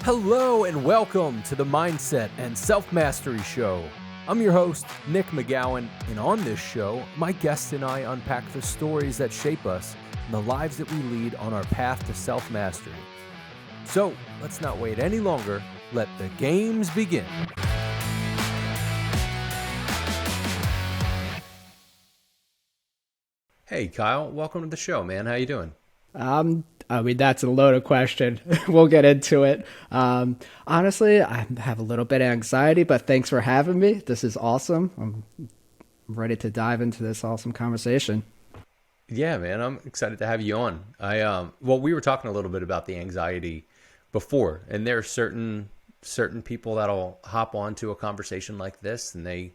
Hello and welcome to the Mindset and Self-Mastery Show. I'm your host, Nick McGowan, and on this show, my guests and I unpack the stories that shape us and the lives that we lead on our path to self-mastery. So, let's not wait any longer. Let the games begin. Hey, Kyle. Welcome to the show, man. How you doing? That's a loaded question. We'll get into it. Honestly, I have a little bit of anxiety, but thanks for having me. This is awesome. I'm ready to dive into this awesome conversation. Yeah, man, I'm excited to have you on. We were talking a little bit about the anxiety before, and there are certain people that'll hop onto a conversation like this, and they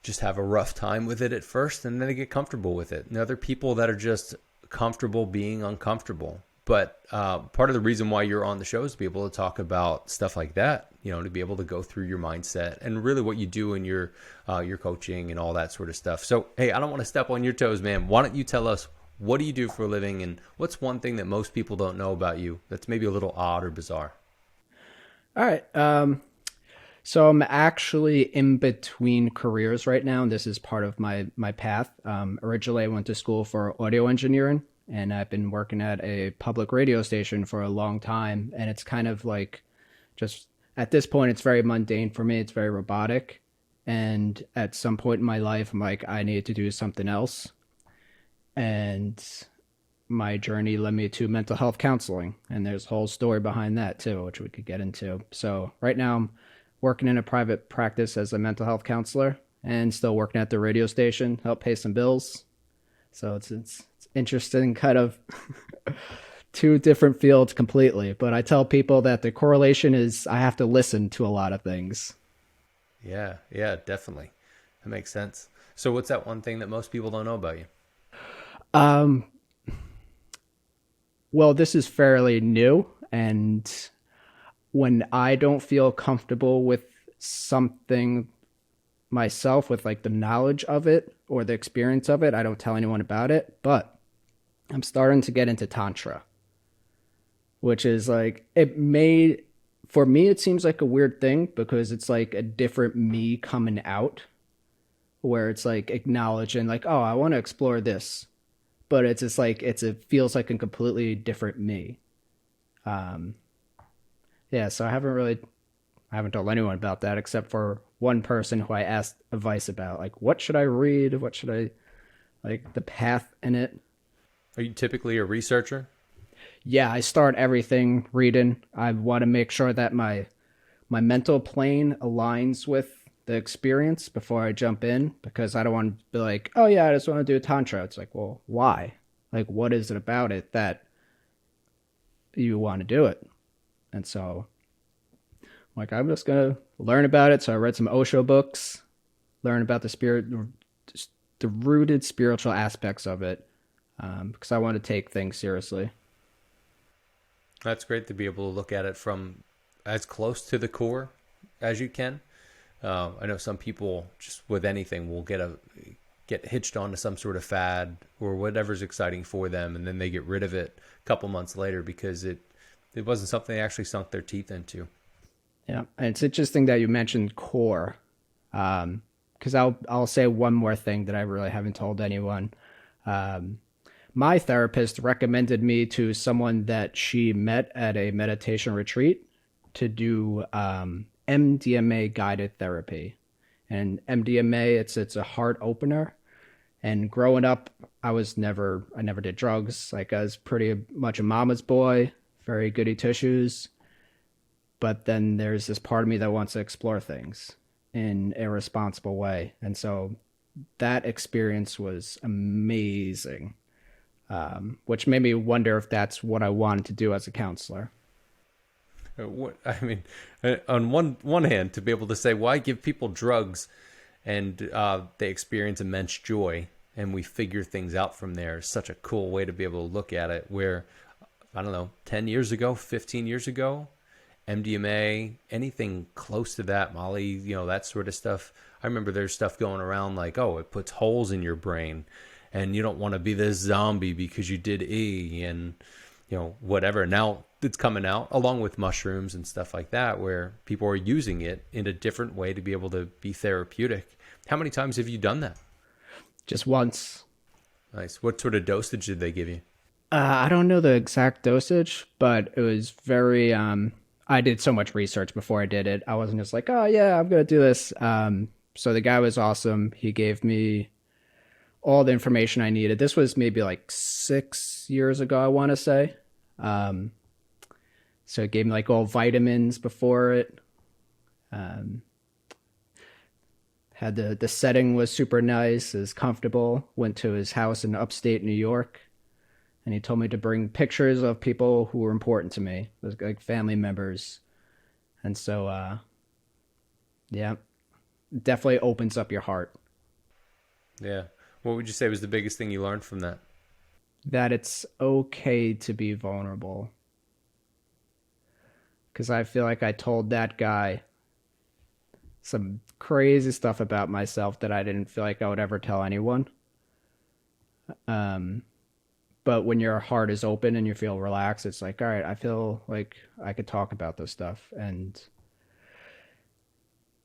just have a rough time with it at first, and then they get comfortable with it. And other people that are just comfortable being uncomfortable. But part of the reason why you're on the show is to be able to talk about stuff like that, to be able to go through your mindset and really what you do in your coaching and all that sort of stuff. So, hey, I don't want to step on your toes, man. Why don't you tell us, what do you do for a living, and what's one thing that most people don't know about you that's maybe a little odd or bizarre? All right. So I'm actually in between careers right now, and this is part of my path. Originally, I went to school for audio engineering, and I've been working at a public radio station for a long time. And it's kind of like, just at this point, it's very mundane for me. It's very robotic. And at some point in my life, I'm like, I need to do something else. And my journey led me to mental health counseling. And there's a whole story behind that too, which we could get into. So right now I'm working in a private practice as a mental health counselor and still working at the radio station, help pay some bills. So it's interesting, kind of two different fields completely. But I tell people that the correlation is I have to listen to a lot of things. Yeah, definitely. That makes sense. So what's that one thing that most people don't know about you? Well, this is fairly new, and when I don't feel comfortable with something myself, with like the knowledge of it or the experience of it, I don't tell anyone about it. But I'm starting to get into Tantra, which is like, for me, it seems like a weird thing because it's like a different me coming out, where it's like acknowledging like, oh, I want to explore this. But it's just like, it feels like a completely different me. Yeah, so I haven't told anyone about that except for one person who I asked advice about, like, what should I read? What should I, like, the path in it. Are you typically a researcher? Yeah, I start everything reading. I want to make sure that my mental plane aligns with the experience before I jump in, because I don't want to be like, oh yeah, I just want to do a Tantra. It's like, well, why? Like, what is it about it that you want to do it? And so, like, I'm just going to learn about it. So I read some Osho books, learn about the rooted spiritual aspects of it, because I want to take things seriously. That's great to be able to look at it from as close to the core as you can. I know some people just with anything will get hitched onto some sort of fad or whatever's exciting for them, and then they get rid of it a couple months later because it wasn't something they actually sunk their teeth into. Yeah, and it's interesting that you mentioned core, because I'll say one more thing that I really haven't told anyone. My therapist recommended me to someone that she met at a meditation retreat to do MDMA-guided therapy. And MDMA, it's a heart opener. And growing up, I never did drugs. Like, I was pretty much a mama's boy, very goody tissues. But then there's this part of me that wants to explore things in a responsible way. And so that experience was amazing, which made me wonder if that's what I wanted to do as a counselor. On one hand, to be able to say, why give people drugs and they experience immense joy and we figure things out from there, is such a cool way to be able to look at it. Where, I don't know, 10 years ago, 15 years ago, MDMA, anything close to that, Molly, that sort of stuff. I remember there's stuff going around like, oh, it puts holes in your brain and you don't want to be this zombie because you did E and, whatever. Now that's coming out, along with mushrooms and stuff like that, where people are using it in a different way to be able to be therapeutic. How many times have you done that? Just once. Nice. What sort of dosage did they give you? I don't know the exact dosage, but it was very. I did so much research before I did it. I wasn't just like, oh yeah, I'm gonna do this. So the guy was awesome. He gave me all the information I needed. This was maybe like 6 years ago, I want to say. Um, so it gave me like all vitamins before it. Um, had the setting was super nice, is comfortable. Went to his house in upstate New York, and he told me to bring pictures of people who were important to me, like family members. And so, yeah, definitely opens up your heart. Yeah. What would you say was the biggest thing you learned from that? That it's okay to be vulnerable. Because I feel like I told that guy some crazy stuff about myself that I didn't feel like I would ever tell anyone. But when your heart is open and you feel relaxed, it's like, all right, I feel like I could talk about this stuff. And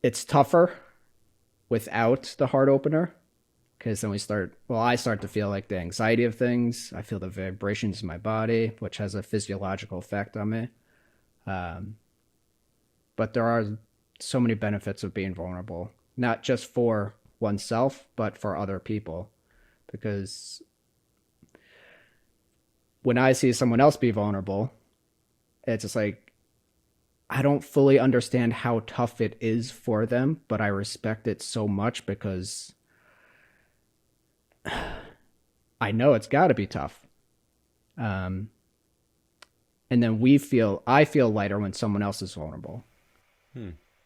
it's tougher without the heart opener, because then I start to feel like the anxiety of things. I feel the vibrations in my body, which has a physiological effect on me. But there are so many benefits of being vulnerable, not just for oneself, but for other people. Because when I see someone else be vulnerable, it's just like, I don't fully understand how tough it is for them, but I respect it so much because I know it's got to be tough. And then I feel lighter when someone else is vulnerable.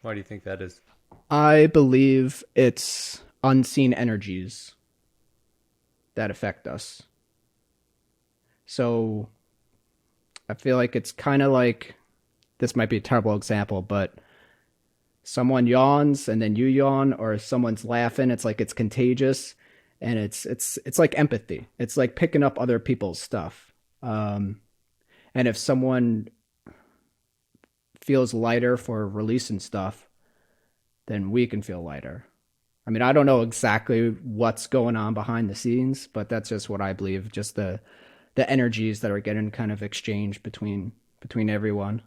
Why do you think that is? I believe it's unseen energies that affect us. So I feel like it's kind of like, this might be a terrible example, but someone yawns and then you yawn, or someone's laughing. It's like it's contagious, and it's like empathy. It's like picking up other people's stuff. And if someone feels lighter for releasing stuff, then we can feel lighter. I mean, I don't know exactly what's going on behind the scenes, but that's just what I believe. Just the energies that are getting kind of exchanged between everyone.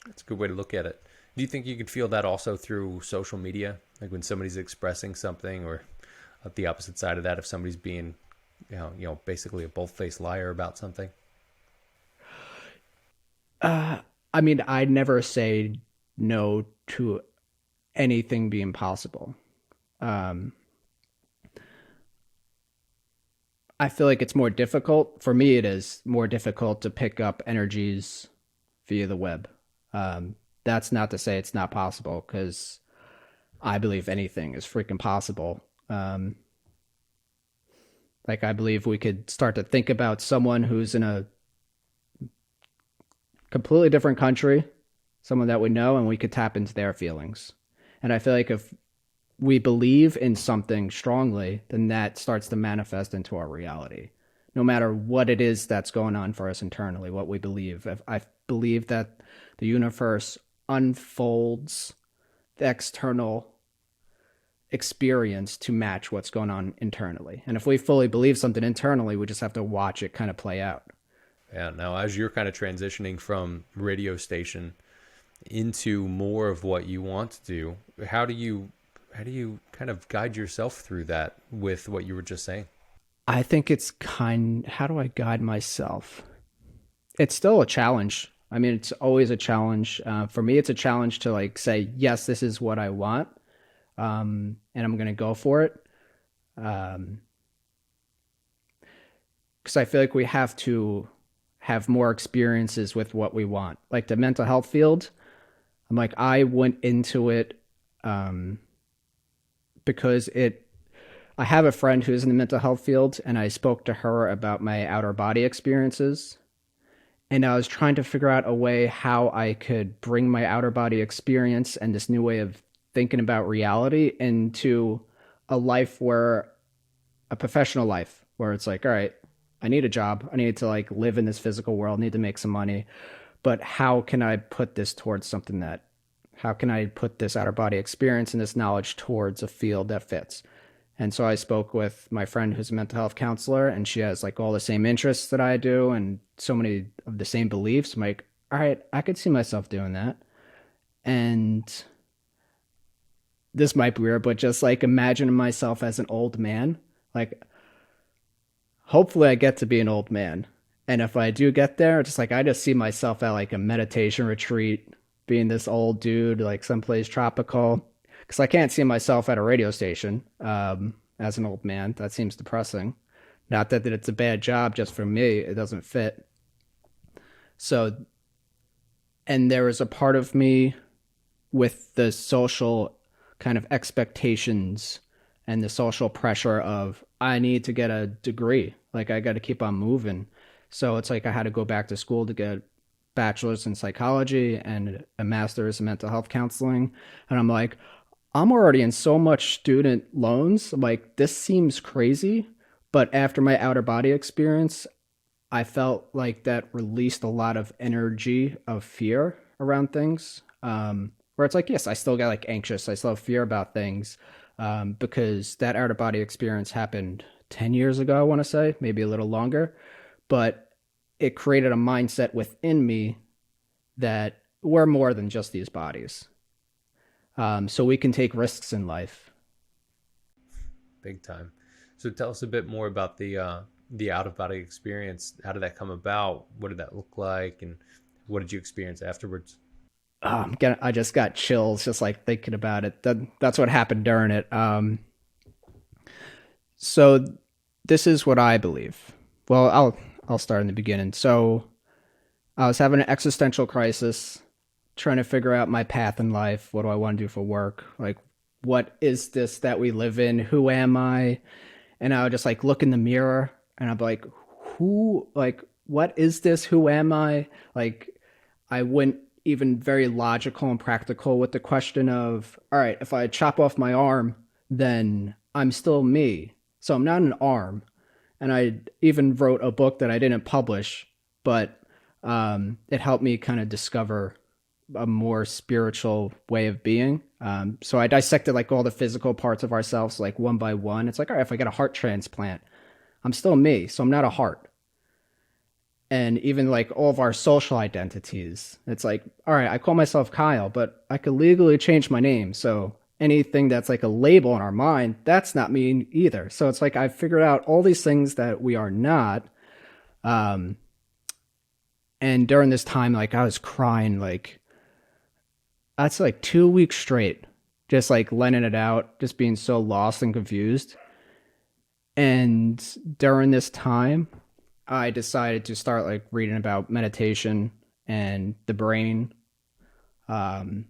That's a good way to look at it. Do you think you could feel that also through social media? Like when somebody's expressing something, or at the opposite side of that, if somebody's being, basically a bold-faced liar about something? I mean, I'd never say no to anything being possible. I feel like it's more difficult. For me, it is more difficult to pick up energies via the web. That's not to say it's not possible, because I believe anything is freaking possible. Like, I believe we could start to think about someone who's in a completely different country, someone that we know, and we could tap into their feelings. And I feel like if we believe in something strongly, then that starts to manifest into our reality. No matter what it is that's going on for us internally, what we believe. If I believe that the universe unfolds the external experience to match what's going on internally. And if we fully believe something internally, we just have to watch it kind of play out. Yeah. Now, as you're kind of transitioning from radio station into more of what you want to do, how do you kind of guide yourself through that with what you were just saying? I think how do I guide myself? It's still a challenge. I mean, it's always a challenge. For me, it's a challenge to like say, yes, this is what I want. And I'm going to go for it. Because I feel like we have to have more experiences with what we want. Like the mental health field, I'm like, I went into it because I have a friend who's in the mental health field, and I spoke to her about my outer body experiences. And I was trying to figure out a way how I could bring my outer body experience and this new way of thinking about reality into a professional life where it's like, all right, I need a job. I need to like live in this physical world, need to make some money. But how can I put this towards something that, how can I put this outer body experience and this knowledge towards a field that fits? And so I spoke with my friend who's a mental health counselor, and she has like all the same interests that I do and so many of the same beliefs. I'm like, all right, I could see myself doing that. And this might be weird, but just like imagining myself as an old man, like hopefully I get to be an old man. And if I do get there, just like I just see myself at like a meditation retreat, being this old dude, like someplace tropical. Because I can't see myself at a radio station as an old man. That seems depressing. Not that it's a bad job, just for me, it doesn't fit. So, and there is a part of me with the social kind of expectations and the social pressure of I need to get a degree. Like I got to keep on moving. So it's like I had to go back to school to get bachelor's in psychology and a master's in mental health counseling. And I'm like, I'm already in so much student loans. I'm like, this seems crazy. But after my outer body experience, I felt like that released a lot of energy of fear around things. Where it's like, yes, I still get like anxious. I still have fear about things because that outer body experience happened 10 years ago, I want to say, maybe a little longer. But it created a mindset within me that we're more than just these bodies. So we can take risks in life. Big time. So tell us a bit more about the out of body experience. How did that come about? What did that look like? And what did you experience afterwards? I just got chills just like thinking about it. That's what happened during it. So this is what I believe. Well, I'll start in the beginning. So I was having an existential crisis, trying to figure out my path in life. What do I want to do for work? Like, what is this that we live in? Who am I? And I would just like look in the mirror and I'd be like, what is this? Who am I? Like, I went even very logical and practical with the question of, all right, if I chop off my arm, then I'm still me. So I'm not an arm. And I even wrote a book that I didn't publish, but it helped me kind of discover a more spiritual way of being. So I dissected like all the physical parts of ourselves, like one by one. It's like, all right, if I get a heart transplant, I'm still me. So I'm not a heart. And even like all of our social identities, it's like, all right, I call myself Kyle, but I could legally change my name. So anything that's like a label in our mind, that's not me either. So it's like I figured out all these things that we are not. And during this time, like I was crying, like that's like 2 weeks straight, just like letting it out, just being so lost and confused. And during this time, I decided to start like reading about meditation and the brain. So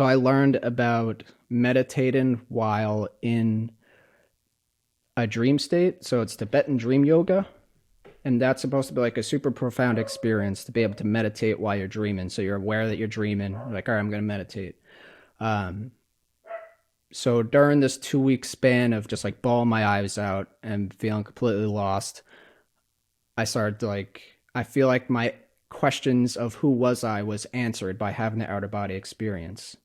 I learned about meditating while in a dream state. So it's Tibetan dream yoga. And that's supposed to be like a super profound experience to be able to meditate while you're dreaming. So you're aware that you're dreaming. You're like, all right, I'm going to meditate. So during this 2 week span of just like bawling my eyes out and feeling completely lost, I started to like, I feel like my questions of who was I was answered by having the outer body experience.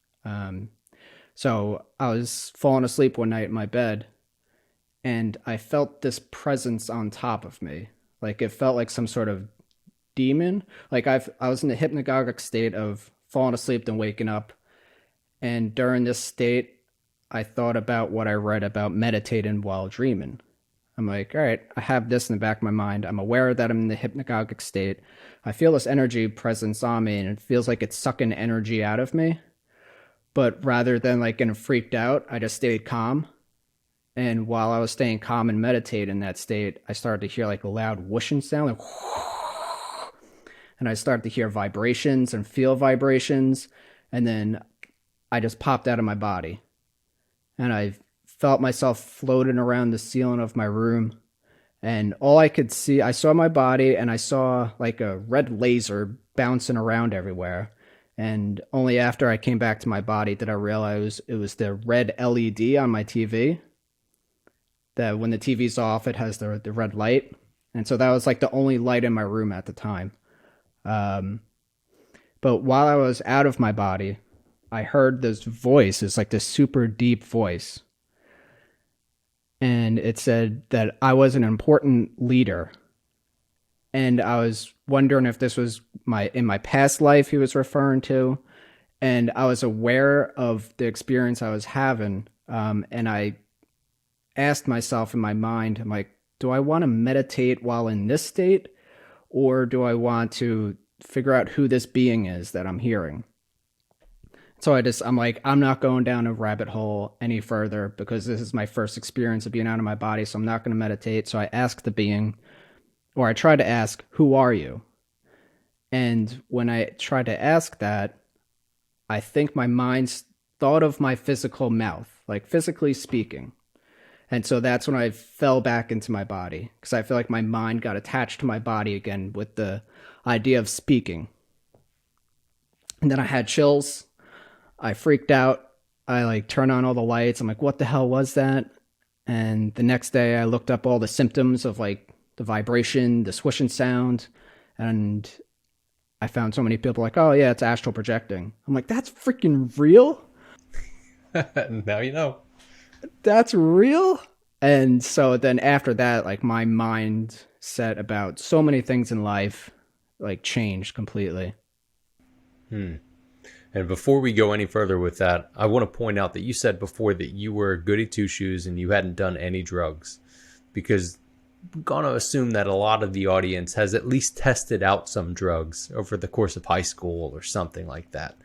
So I was falling asleep one night in my bed and I felt this presence on top of me. Like it felt like some sort of demon. Like I was in a hypnagogic state of falling asleep and waking up. And during this state, I thought about what I read about meditating while dreaming. I'm like, all right, I have this in the back of my mind. I'm aware that I'm in the hypnagogic state. I feel this energy presence on me and it feels like it's sucking energy out of me. But rather than like getting freaked out, I just stayed calm. And while I was staying calm and meditating in that state, I started to hear like a loud whooshing sound. Like, and I started to hear vibrations and feel vibrations. And then I just popped out of my body. And I felt myself floating around the ceiling of my room. And all I could see, I saw my body and I saw like a red laser bouncing around everywhere. And only after I came back to my body did I realize it was the red LED on my TV. That when the TV's off, it has the red light. And so that was like the only light in my room at the time. Um, but while I was out of my body, I heard this voice. It's like this super deep voice. And it said that I was an important leader. And I was wondering if this was in my past life he was referring to. And I was aware of the experience I was having. And I asked myself in my mind, I'm like, do I want to meditate while in this state? Or do I want to figure out who this being is that I'm hearing? So I'm like, I'm not going down a rabbit hole any further because this is my first experience of being out of my body. So I'm not going to meditate. So I asked the being, or I tried to ask, who are you? And when I tried to ask that, I think my mind thought of my physical mouth, like physically speaking. And so that's when I fell back into my body because I feel like my mind got attached to my body again with the idea of speaking. And then I had chills. I freaked out. I like turned on all the lights. I'm like, what the hell was that? And the next day I looked up all the symptoms of like the vibration, the swishing sound. And I found so many people like, oh yeah, it's astral projecting. I'm like, that's freaking real? Now you know. That's real? And so then after that, like my mindset about so many things in life like changed completely. And before we go any further with that, I want to point out that you said before that you were goody two shoes and you hadn't done any drugs, because I'm going to assume that a lot of the audience has at least tested out some drugs over the course of high school or something like that.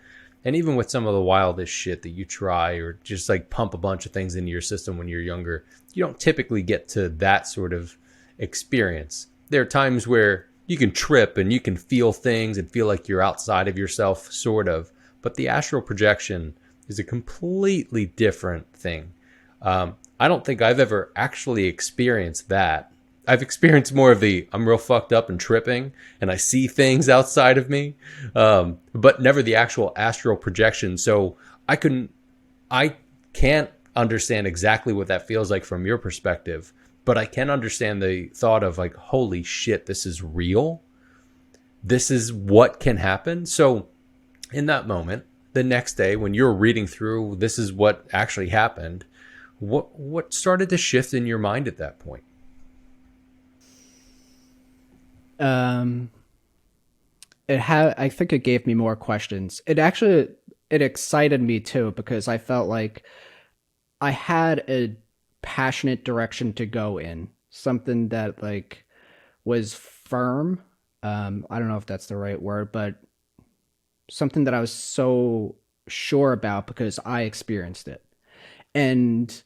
And even with some of the wildest shit that you try or just like pump a bunch of things into your system when you're younger, you don't typically get to that sort of experience. There are times where you can trip and you can feel things and feel like you're outside of yourself, sort of. But the astral projection is a completely different thing. I don't think I've ever actually experienced that. I've experienced more of the I'm real fucked up and tripping and I see things outside of me, but never the actual astral projection. So I can't understand exactly what that feels like from your perspective, but I can understand the thought of like, holy shit, this is real. This is what can happen. So in that moment, the next day when you're reading through, this is what actually happened. What started to shift in your mind at that point? I think it gave me more questions. It excited me too because I felt like I had a passionate direction to go in, something that like was firm. I don't know if that's the right word, but something that I was so sure about because I experienced it. And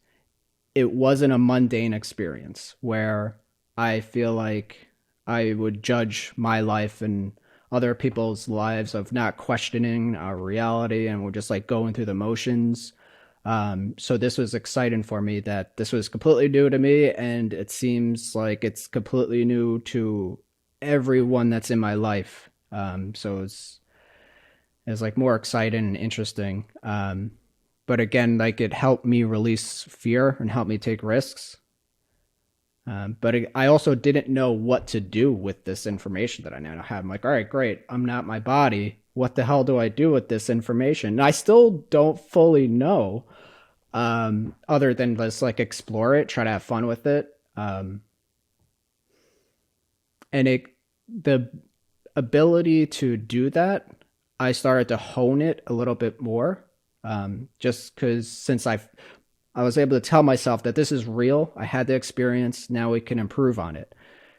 it wasn't a mundane experience where I feel like I would judge my life and other people's lives of not questioning our reality and we're just like going through the motions. So this was exciting for me that this was completely new to me and it seems like it's completely new to everyone that's in my life. So it's like more exciting and interesting. But again, like it helped me release fear and help me take risks. I also didn't know what to do with this information that I now have. I'm like, all right, great. I'm not my body. What the hell do I do with this information? And I still don't fully know, other than just like explore it, try to have fun with it. The ability to do that, I started to hone it a little bit more. Just because since I was able to tell myself that this is real, I had the experience, now we can improve on it.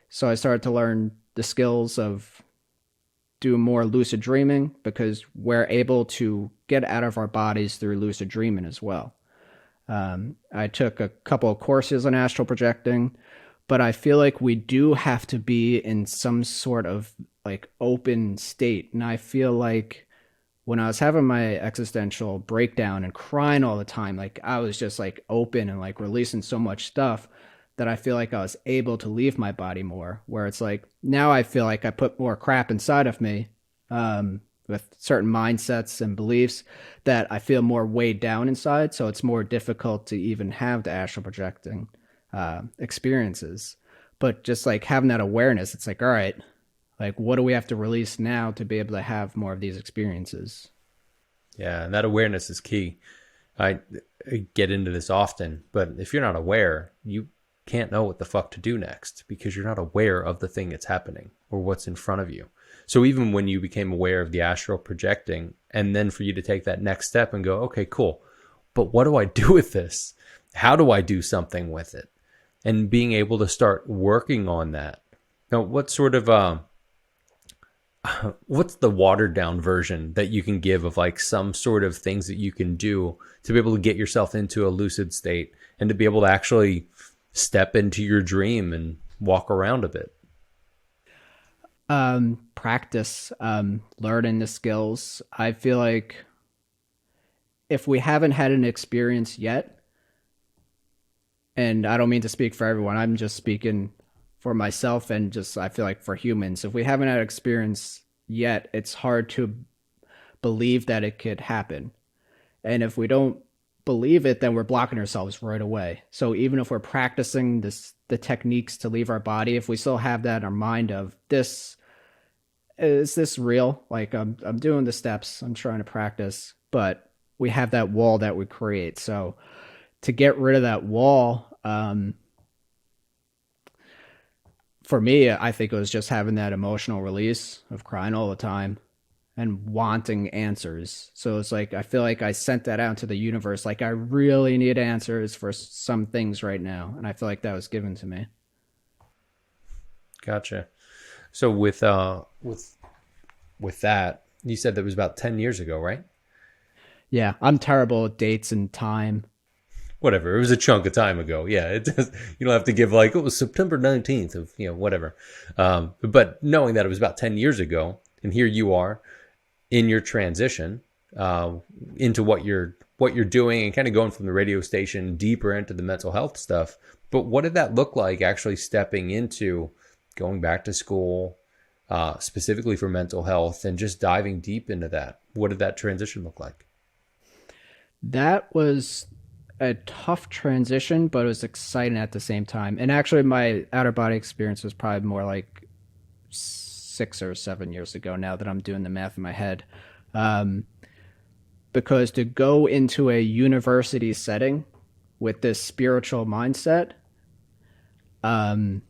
So I started to learn the skills of do more lucid dreaming because we're able to get out of our bodies through lucid dreaming as well. I took a couple of courses on astral projecting, but I feel like we do have to be in some sort of like open state. And I feel like when I was having my existential breakdown and crying all the time, like I was just like open and like releasing so much stuff that I feel like I was able to leave my body more, where it's like now I feel like I put more crap inside of me, with certain mindsets and beliefs that I feel more weighed down inside. So it's more difficult to even have the astral projecting experiences. But just like having that awareness, it's like, all right, like what do we have to release now to be able to have more of these experiences? Yeah, and that awareness is key. I, I get into this often, but if you're not aware, you can't know what the fuck to do next because you're not aware of the thing that's happening or what's in front of you. So even when you became aware of the astral projecting, and then for you to take that next step and go, okay, cool, but what do I do with this? How do I do something with it? And being able to start working on that. Now, what sort of what's the watered down version that you can give of like some sort of things that you can do to be able to get yourself into a lucid state and to be able to actually step into your dream and walk around a bit? Practice, learning the skills. I feel like if we haven't had an experience yet, and I don't mean to speak for everyone, I'm just speaking for myself and just I feel like for humans, if we haven't had experience yet, it's hard to believe that it could happen. And if we don't believe it, then we're blocking ourselves right away. So even if we're practicing the techniques to leave our body, if we still have that in our mind of this, is this real? Like I'm doing the steps, I'm trying to practice, but we have that wall that we create. So to get rid of that wall, for me, I think it was just having that emotional release of crying all the time and wanting answers. So it's like, I feel like I sent that out to the universe. Like I really need answers for some things right now. And I feel like that was given to me. Gotcha. So with that, you said that was about 10 years ago, right? Yeah. I'm terrible at dates and time. Whatever. It was a chunk of time ago. Yeah. It does, you don't have to give like, it was September 19th of, whatever. But knowing that it was about 10 years ago, and here you are in your transition into what you're doing and kind of going from the radio station deeper into the mental health stuff. But what did that look like actually stepping into going back to school, specifically for mental health, and just diving deep into that? What did that transition look like? That was a tough transition, but it was exciting at the same time. And actually, my outer body experience was probably more like 6 or 7 years ago now that I'm doing the math in my head. Because to go into a university setting with this spiritual mindset, I'm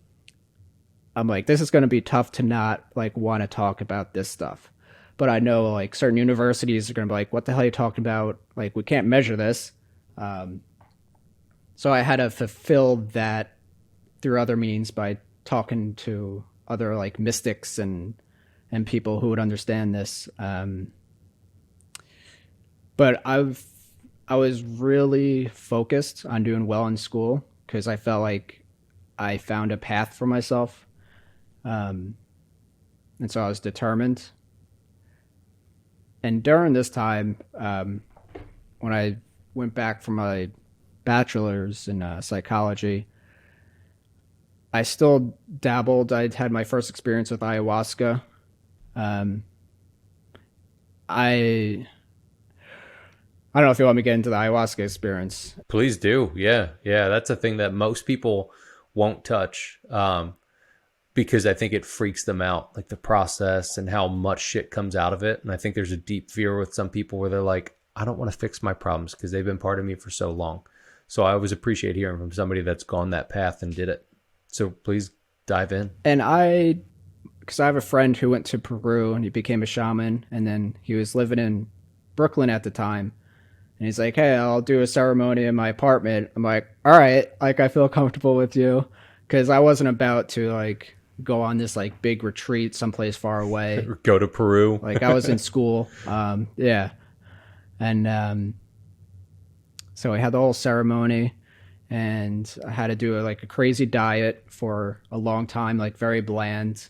like, this is going to be tough to not like want to talk about this stuff. But I know like certain universities are going to be like, what the hell are you talking about? Like, we can't measure this. So I had to fulfill that through other means by talking to other like mystics and people who would understand this. But I was really focused on doing well in school because I felt like I found a path for myself. And so I was determined. And during this time, when I went back for my bachelor's in psychology, I still dabbled. I'd had my first experience with ayahuasca. I don't know if you want me to get into the ayahuasca experience. Please do. Yeah. Yeah. That's a thing that most people won't touch because I think it freaks them out, like the process and how much shit comes out of it. And I think there's a deep fear with some people where they're like, I don't want to fix my problems because they've been part of me for so long. So I always appreciate hearing from somebody that's gone that path and did it. So please dive in. And because I have a friend who went to Peru and he became a shaman, and then he was living in Brooklyn at the time. And he's like, hey, I'll do a ceremony in my apartment. I'm like, all right, like I feel comfortable with you. Because I wasn't about to like go on this like big retreat someplace far away. Go to Peru. Like I was in school. Yeah. And so I had the whole ceremony, and I had to do like a crazy diet for a long time, like very bland.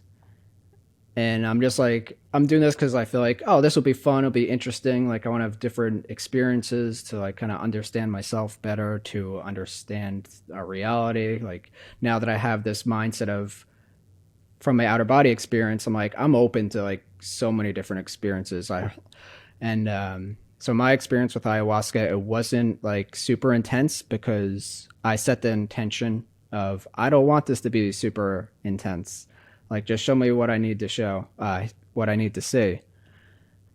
And I'm just like, I'm doing this because I feel like, oh, this will be fun. It'll be interesting. Like I want to have different experiences to like kind of understand myself better, to understand our reality. Like now that I have this mindset of from my outer body experience, I'm like, I'm open to like so many different experiences. So my experience with ayahuasca, it wasn't like super intense because I set the intention of I don't want this to be super intense. Like just show me what I need to show, what I need to see.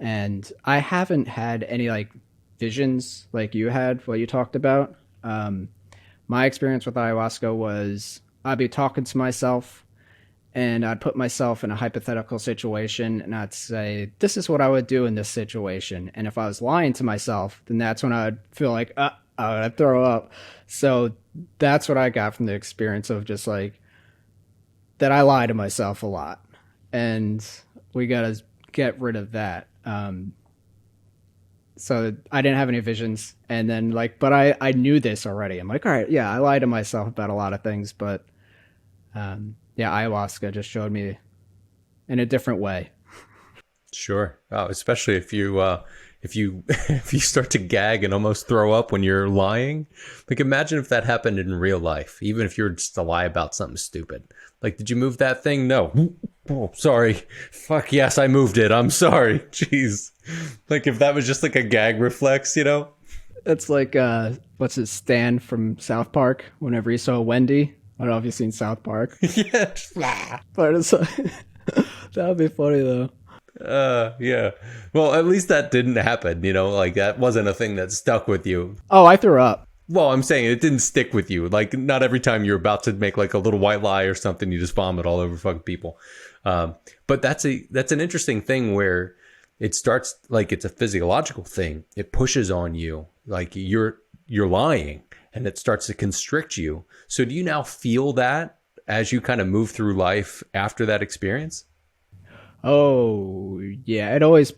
And I haven't had any like visions like you had, what you talked about. My experience with ayahuasca was I'd be talking to myself and I'd put myself in a hypothetical situation and I'd say, this is what I would do in this situation. And if I was lying to myself, then that's when I'd feel like, I'd throw up. So that's what I got from the experience of just like that I lie to myself a lot. And we got to get rid of that. So I didn't have any visions. And then like, but I knew this already. I'm like, all right, yeah, I lie to myself about a lot of things, but yeah, ayahuasca just showed me in a different way. Sure. Oh, especially if you if you start to gag and almost throw up when you're lying. Like imagine if that happened in real life, even if you're just to lie about something stupid. Like, did you move that thing? No. Oh, sorry. Fuck yes, I moved it. I'm sorry. Jeez. Like if that was just like a gag reflex, you know? It's like what's his Stan from South Park? Whenever he saw Wendy, I don't know if you've seen South Park. Yeah. But it's that would be funny though. Yeah. Well, at least that didn't happen, you know? Like that wasn't a thing that stuck with you. Oh, I threw up. Well, I'm saying it didn't stick with you. Like not every time you're about to make like a little white lie or something, you just vomit all over fucking people. But that's an interesting thing where it starts like it's a physiological thing. It pushes on you like you're lying and it starts to constrict you. So do you now feel that as you kind of move through life after that experience? Oh, yeah. It always,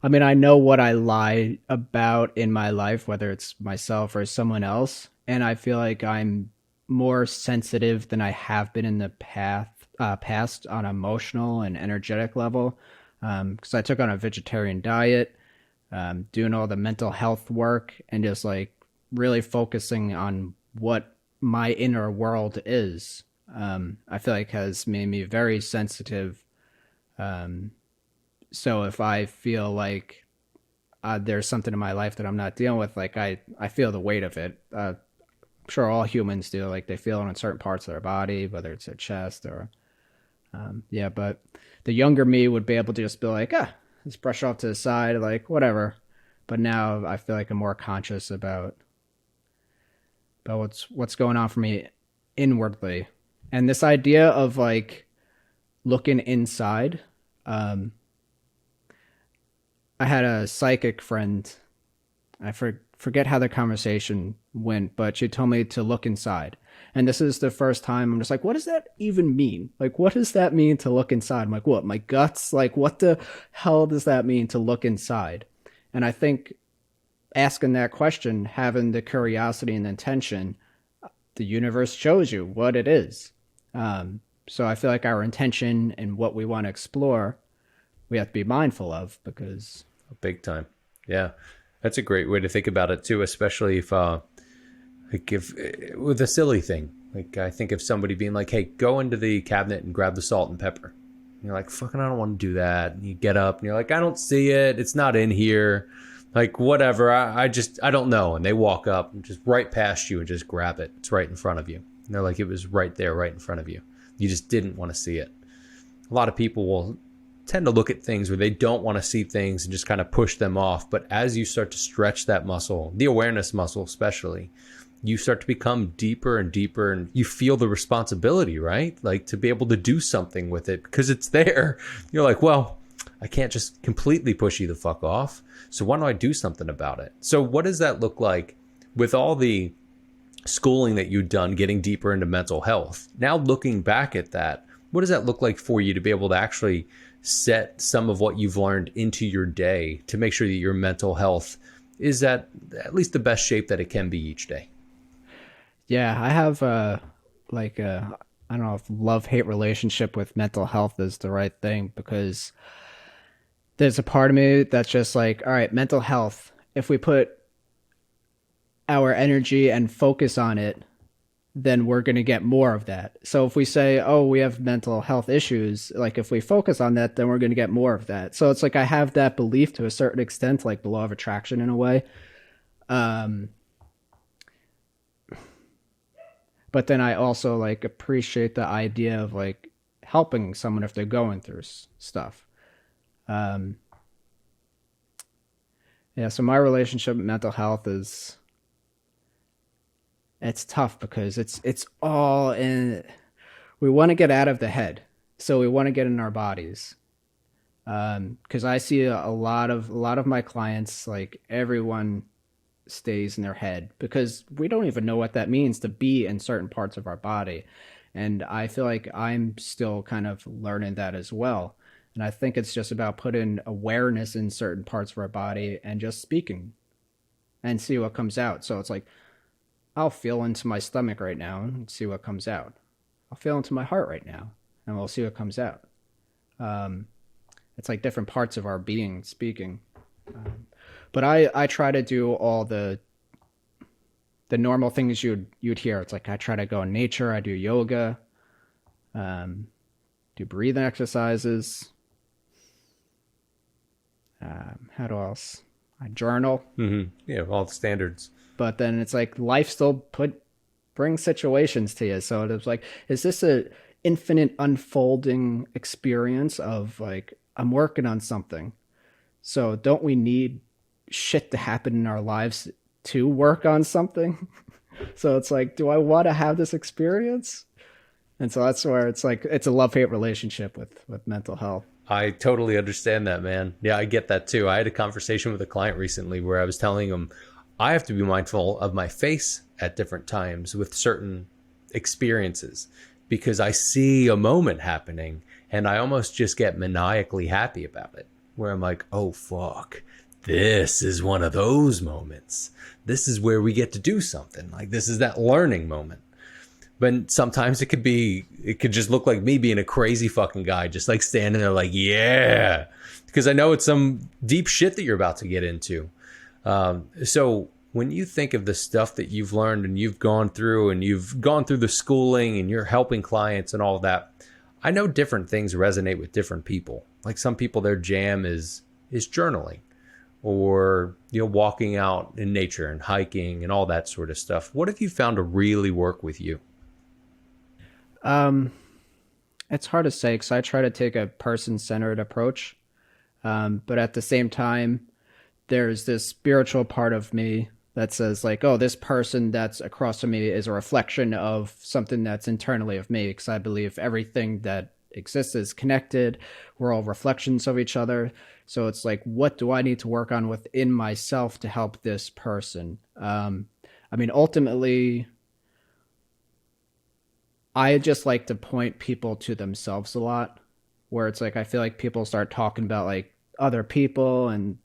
I mean, I know what I lie about in my life, whether it's myself or someone else. And I feel like I'm more sensitive than I have been in the past on emotional and energetic level. Because I took on a vegetarian diet, doing all the mental health work and just like really focusing on what my inner world is. I feel like has made me very sensitive. So if I feel like there's something in my life that I'm not dealing with, like I feel the weight of it. I'm sure all humans do, like they feel it on certain parts of their body, whether it's their chest or, yeah, but the younger me would be able to just be like, just brush off to the side, like whatever. But now I feel like I'm more conscious about what's going on for me inwardly. And this idea of like looking inside, I had a psychic friend. I forget how the conversation went, but she told me to look inside. And this is the first time I'm just like, what does that even mean? Like, what does that mean to look inside? I'm like, what, my guts? Like, what the hell does that mean to look inside? And I think asking that question, having the curiosity and intention, the universe shows you what it is. So I feel like our intention and what we want to explore, we have to be mindful of because... Big time. Yeah. That's a great way to think about it too, especially if with a silly thing. Like I think of somebody being like, hey, go into the cabinet and grab the salt and pepper. And you're like, fucking, I don't want to do that. And you get up and you're like, I don't see it. It's not in here. Like, whatever. I don't know. And they walk up and just right past you and just grab it. It's right in front of you. And they're like, it was right there, right in front of you. You just didn't want to see it. A lot of people will tend to look at things where they don't want to see things and just kind of push them off. But as you start to stretch that muscle, the awareness muscle especially, you start to become deeper and deeper and you feel the responsibility, right? Like to be able to do something with it because it's there. You're like, well, I can't just completely push you the fuck off. So why don't I do something about it? So what does that look like with all the schooling that you've done, getting deeper into mental health? Now looking back at that, what does that look like for you to be able to actually set some of what you've learned into your day to make sure that your mental health is at least the best shape that it can be each day? Yeah, I have I don't know if love-hate relationship with mental health is the right thing because there's a part of me that's just like, all right, mental health, if we put our energy and focus on it, then we're going to get more of that. So if we say, oh, we have mental health issues, like if we focus on that, then we're going to get more of that. So it's like I have that belief to a certain extent, like the law of attraction in a way. But then I also like appreciate the idea of like helping someone if they're going through stuff. Um, yeah, so my relationship with mental health is it's tough because it's all in. We want to get out of the head, so we want to get in our bodies. Because I see a lot of my clients, like everyone stays in their head because we don't even know what that means to be in certain parts of our body. And I feel like I'm still kind of learning that as well. And I think it's just about putting awareness in certain parts of our body and just speaking and see what comes out. So it's like, I'll feel into my stomach right now and see what comes out. I'll feel into my heart right now and we'll see what comes out. Um, it's like different parts of our being speaking. But I try to do all the normal things you'd hear. It's like I try to go in nature. I do yoga, um, do breathing exercises. How do else? I journal. Yeah, all the standards. But then it's like life still brings situations to you. So it's like, is this a infinite unfolding experience of like I'm working on something? So don't we need shit to happen in our lives to work on something? So it's like, do I want to have this experience? And so that's where it's like it's a love-hate relationship with mental health. I totally understand that, man. Yeah, I get that too. I had a conversation with a client recently where I was telling him I have to be mindful of my face at different times with certain experiences because I see a moment happening and I almost just get maniacally happy about it, where I'm like, oh, fuck, this is one of those moments. This is where we get to do something. Like, this is that learning moment. But sometimes it could just look like me being a crazy fucking guy, just like standing there like, yeah, because I know it's some deep shit that you're about to get into. So when you think of the stuff that you've learned and you've gone through the schooling and you're helping clients and all that, I know different things resonate with different people. Like some people, their jam is journaling or, walking out in nature and hiking and all that sort of stuff. What have you found to really work with you? It's hard to say because I try to take a person-centered approach. But at the same time, there's this spiritual part of me that says like, oh, this person that's across from me is a reflection of something that's internally of me, because I believe everything that exists is connected. We're all reflections of each other. So it's like, what do I need to work on within myself to help this person? Ultimately, I just like to point people to themselves a lot, where it's like I feel like people start talking about like other people and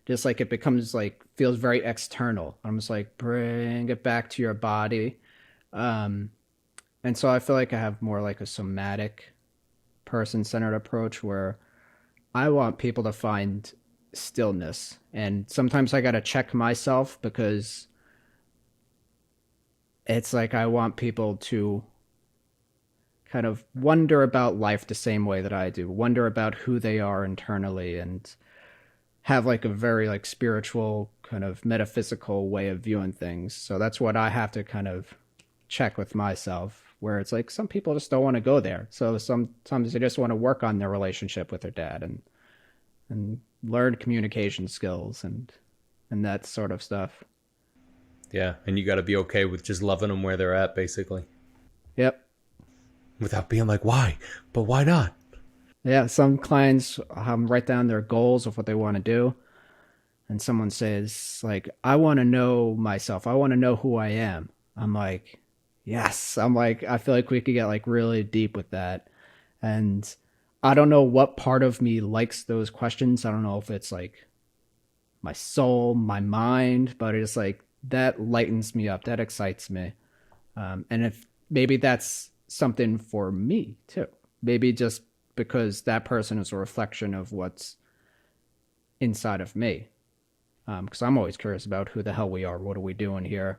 just like it becomes like feels very external. I'm just like, bring it back to your body. And so I feel like I have more like a somatic person-centered approach where I want people to find stillness. And sometimes I got to check myself because it's like I want people to kind of wonder about life the same way that I do, wonder about who they are internally, and have like a very like spiritual kind of metaphysical way of viewing things. So that's what I have to kind of check with myself, where it's like some people just don't want to go there. So sometimes they just want to work on their relationship with their dad and learn communication skills and that sort of stuff. Yeah, and you got to be okay with just loving them where they're at, basically. Yep. Without being like, why? But why not? Yeah, some clients write down their goals of what they want to do. And someone says, like, I want to know myself. I want to know who I am. I'm like, yes. I'm like, I feel like we could get like really deep with that. And I don't know what part of me likes those questions. I don't know if it's like my soul, my mind, but it's like that lightens me up. That excites me. And if maybe that's something for me too, maybe just because that person is a reflection of what's inside of me. Because I'm always curious about who the hell we are. What are we doing here?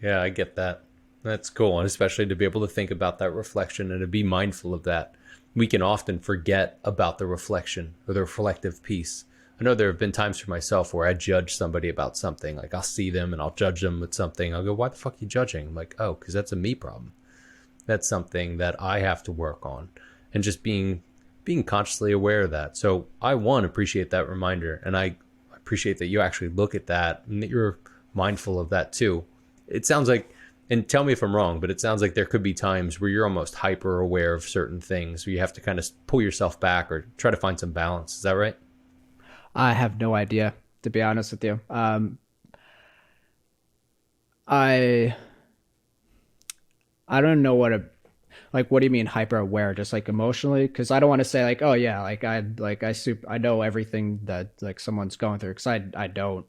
Yeah, I get that. That's cool. And especially to be able to think about that reflection and to be mindful of that. We can often forget about the reflection or the reflective piece I know there have been times for myself where I judge somebody about something. Like I'll see them and I'll judge them with something. I'll go, why the fuck are you judging? I'm like, oh, because that's a me problem. That's something that I have to work on. And just being consciously aware of that. So I, one, appreciate that reminder. And I appreciate that you actually look at that and that you're mindful of that too. It sounds like, and tell me if I'm wrong, but it sounds like there could be times where you're almost hyper aware of certain things where you have to kind of pull yourself back or try to find some balance. Is that right? I have no idea, to be honest with you. I I don't know what a like. What do you mean hyper aware? Just like emotionally? Because I don't want to say like, oh yeah, I know everything that like someone's going through. Because I don't.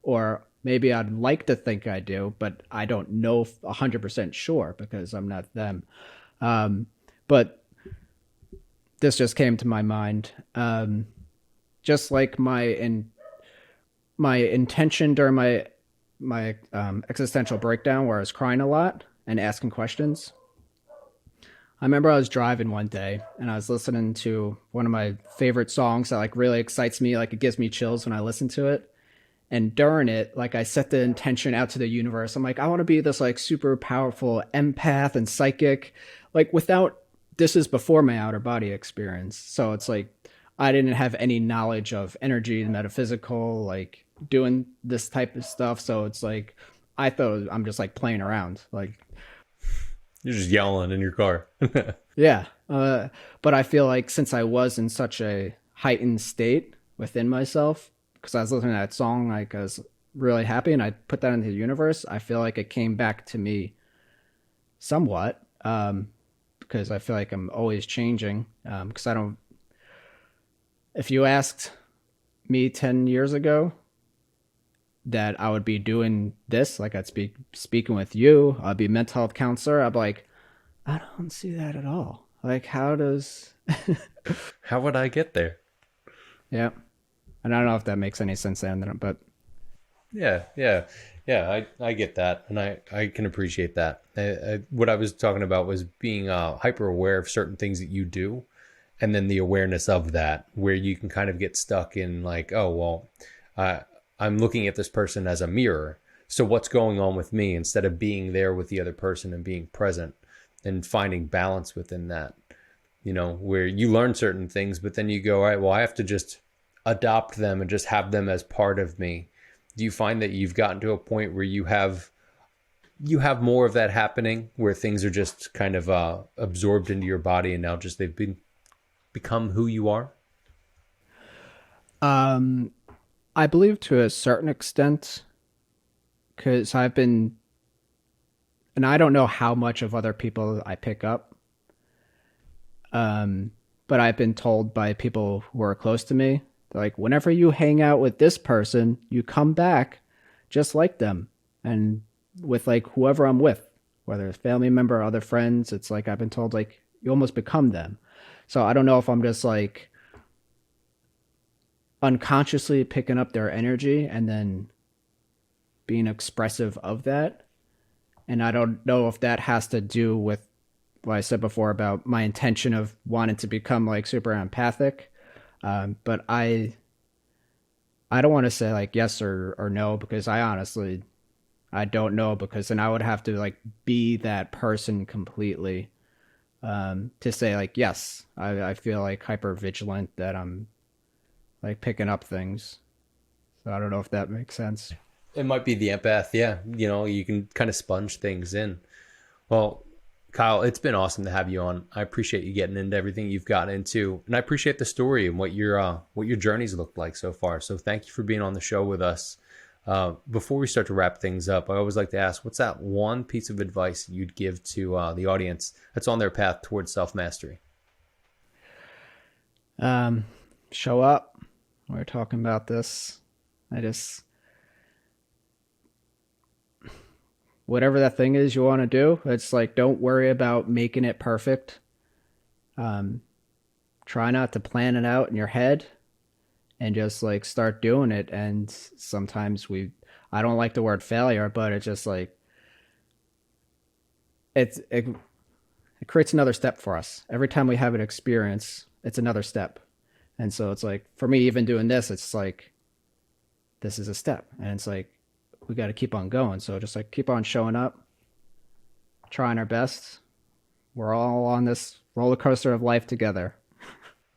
Or maybe I'd like to think I do, but I don't know 100% sure because I'm not them. But this just came to my mind. Just like my intention during my existential breakdown, where I was crying a lot and asking questions. I remember I was driving one day and I was listening to one of my favorite songs that like really excites me, like it gives me chills when I listen to it. And during it, like I set the intention out to the universe. I'm like, I want to be this like super powerful empath and psychic, like without, this is before my outer body experience. So it's like I didn't have any knowledge of energy and metaphysical, like doing this type of stuff. So it's like I thought I'm just like playing around, like You're just yelling in your car. yeah. But I feel like since I was in such a heightened state within myself, because I was listening to that song, like I was really happy, and I put that into the universe. I feel like it came back to me somewhat, because I feel like I'm always changing. Because I don't. If you asked me 10 years ago that I would be doing this, like I'd speaking with you, I'd be a mental health counselor, I'd be like, I don't see that at all. Like, how does? How would I get there? Yeah, and I don't know if that makes any sense, but Yeah, yeah, yeah. I get that, and I can appreciate that. What I was talking about was being hyper aware of certain things that you do, and then the awareness of that, where you can kind of get stuck in like, oh well, I'm looking at this person as a mirror. So what's going on with me instead of being there with the other person and being present and finding balance within that, where you learn certain things, but then you go, all right, well, I have to just adopt them and just have them as part of me. Do you find that you've gotten to a point where you have more of that happening, where things are just kind of absorbed into your body and now just become who you are? I believe to a certain extent, because and I don't know how much of other people I pick up, but I've been told by people who are close to me, like, whenever you hang out with this person, you come back just like them. And with like whoever I'm with, whether it's family member or other friends, it's like I've been told, like, you almost become them. So I don't know if I'm just like unconsciously picking up their energy and then being expressive of that. And I don't know if that has to do with what I said before about my intention of wanting to become like super empathic. But I don't want to say like yes or no, because I don't know, because then I would have to like be that person completely, to say like yes, I feel like hyper vigilant that I'm like picking up things. So I don't know if that makes sense. It might be the empath. Yeah. You can kind of sponge things in. Well, Kyle, it's been awesome to have you on. I appreciate you getting into everything you've gotten into, and I appreciate the story and what your journeys looked like so far. So thank you for being on the show with us. Before we start to wrap things up, I always like to ask, what's that one piece of advice you'd give to the audience that's on their path towards self-mastery? Show up. We're talking about this. I just, whatever that thing is you want to do, it's like, don't worry about making it perfect. Try not to plan it out in your head and just like start doing it. And sometimes I don't like the word failure, but it's just like, it creates another step for us. Every time we have an experience, it's another step. And so it's like, for me, even doing this, it's like, this is a step. And it's like, we got to keep on going. So just like keep on showing up, trying our best. We're all on this roller coaster of life together.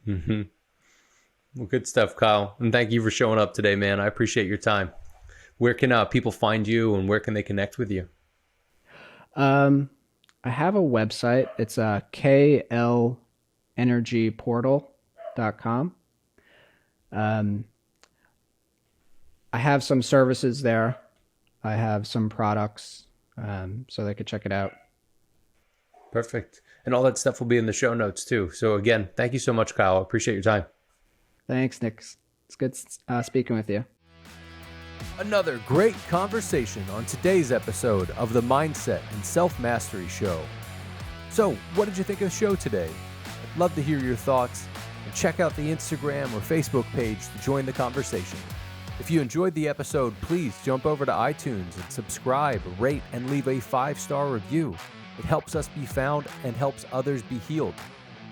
Mm-hmm. Well, good stuff, Kyle. And thank you for showing up today, man. I appreciate your time. Where can people find you, and where can they connect with you? I have a website. It's klenergyportal.com. I have some services there. I have some products, so they could check it out. Perfect. And all that stuff will be in the show notes too. So again, thank you so much, Kyle. I appreciate your time. Thanks, Nick. It's good speaking with you. Another great conversation on today's episode of the Mindset and Self-Mastery Show. So, what did you think of the show today? I'd love to hear your thoughts, and check out the Instagram or Facebook page to join the conversation. If you enjoyed the episode, please jump over to iTunes and subscribe, rate, and leave a 5-star review. It helps us be found and helps others be healed.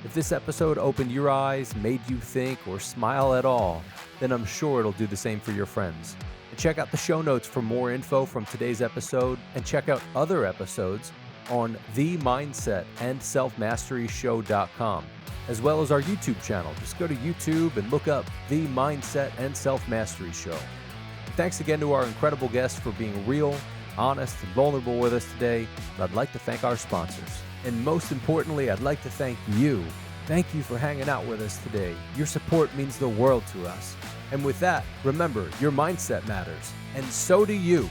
If this episode opened your eyes, made you think, or smile at all, then I'm sure it'll do the same for your friends. And check out the show notes for more info from today's episode, and check out other episodes on the Mindset and Self-Mastery Show.com, as well as our YouTube channel. Just go to YouTube and look up the Mindset and Self-Mastery Show. Thanks again to our incredible guests for being real, honest, and vulnerable with us today. And I'd like to thank our sponsors. And most importantly, I'd like to thank you. Thank you for hanging out with us today. Your support means the world to us. And with that, remember, your mindset matters, and so do you.